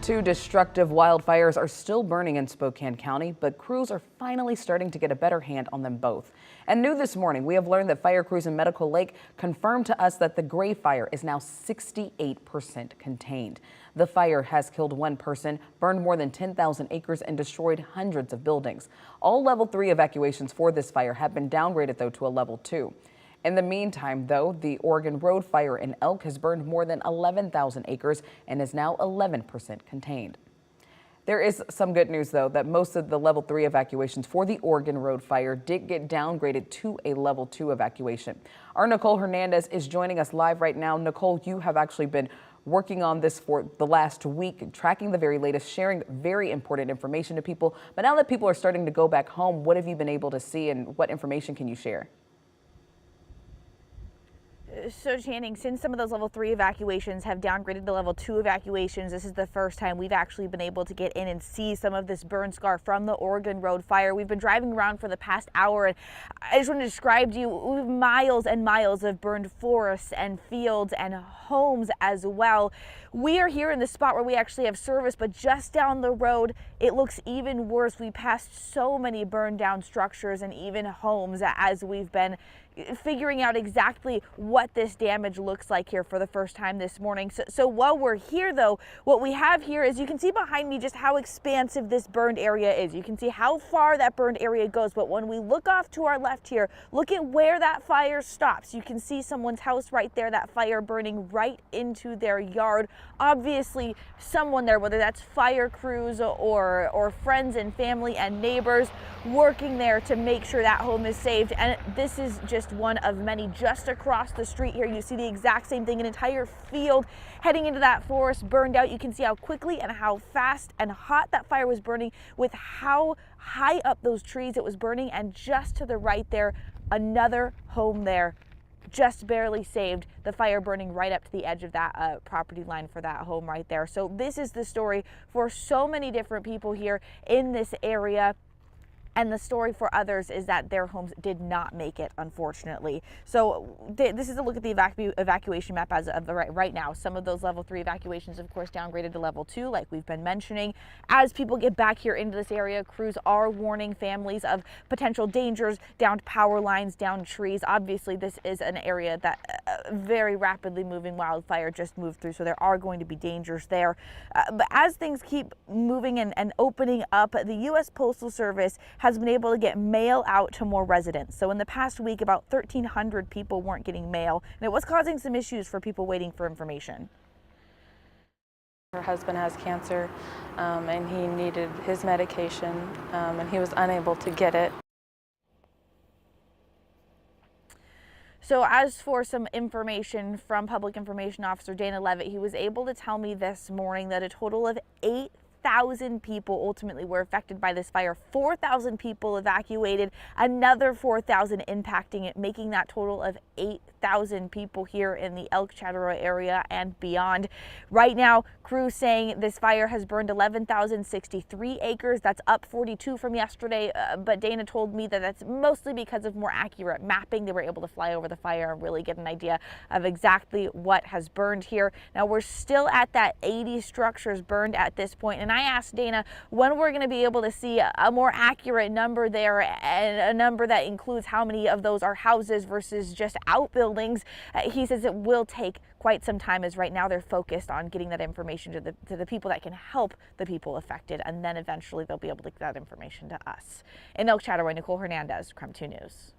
Two destructive wildfires are still burning in Spokane County, but crews are finally starting to get a better hand on them both. And new this morning, we have learned that fire crews in Medical Lake confirmed to us that the Gray Fire is now 68% contained. The fire has killed one person, burned more than 10,000 acres, and destroyed hundreds of buildings. All level 3 evacuations for this fire have been downgraded, though, to a level 2. In the meantime, though, the Oregon Road Fire in Elk has burned more than 11,000 acres and is now 11% contained. There is some good news, though, that most of the level 3 evacuations for the Oregon Road Fire did get downgraded to a level 2 evacuation. Our Nicole Hernandez is joining us live right now. Nicole, you have actually been working on this for the last week, tracking the very latest, sharing very important information to people. But now that people are starting to go back home, what have you been able to see and what information can you share? So Channing, since some of those level 3 evacuations have downgraded to level 2 evacuations, this is the first time we've actually been able to get in and see some of this burn scar from the Oregon Road Fire. We've been driving around for the past hour, and I just want to describe to you, we have miles and miles of burned forests and fields and homes as well. We are here in the spot where we actually have service, but just down the road, it looks even worse. We passed so many burned down structures and even homes as we've been figuring out exactly what this damage looks like here for the first time this morning. So while we're here, though, what we have here is you can see behind me just how expansive this burned area is. You can see how far that burned area goes, but when we look off to our left here, look at where that fire stops. You can see someone's house right there, that fire burning right into their yard. Obviously, someone there, whether that's fire crews or friends and family and neighbors, working there to make sure that home is saved. And this is just one of many. Just across the street here, you see the exact same thing, an entire field heading into that forest burned out. You can see how quickly and how fast and hot that fire was burning, with how high up those trees it was burning. And just to the right there, another home there, just barely saved, the fire burning right up to the edge of that property line for that home right there. So this is the story for so many different people here in this area. And the story for others is that their homes did not make it, unfortunately. So this is a look at the evacuation map as of right now. Some of those level 3 evacuations, of course, downgraded to level 2, like we've been mentioning. As people get back here into this area, crews are warning families of potential dangers, downed power lines, downed trees. Obviously, this is an area that very rapidly moving wildfire just moved through, so there are going to be dangers there. But as things keep moving and opening up, the U.S. Postal Service has been able to get mail out to more residents. So in the past week, about 1,300 people weren't getting mail, and it was causing some issues for people waiting for information. Her husband has cancer, and he needed his medication, and he was unable to get it. So as for some information from Public Information Officer Dana Levitt, he was able to tell me this morning that a total of 8,000 people ultimately were affected by this fire. 4,000 people evacuated, another 4,000 impacting it, making that total of 8,000 people here in the Elk Chattaroy area and beyond. Right now, crews saying this fire has burned 11,063 acres. That's up 42 from yesterday, but Dana told me that that's mostly because of more accurate mapping. They were able to fly over the fire and really get an idea of exactly what has burned here. Now, we're still at that 80 structures burned at this point, and I asked Dana when we're going to be able to see a more accurate number there, and a number that includes how many of those are houses versus just outbuildings. He says it will take quite some time, as right now they're focused on getting that information to the people that can help the people affected, and then eventually they'll be able to get that information to us. In Elk Chattaroy, Nicole Hernandez, KREM 2 News.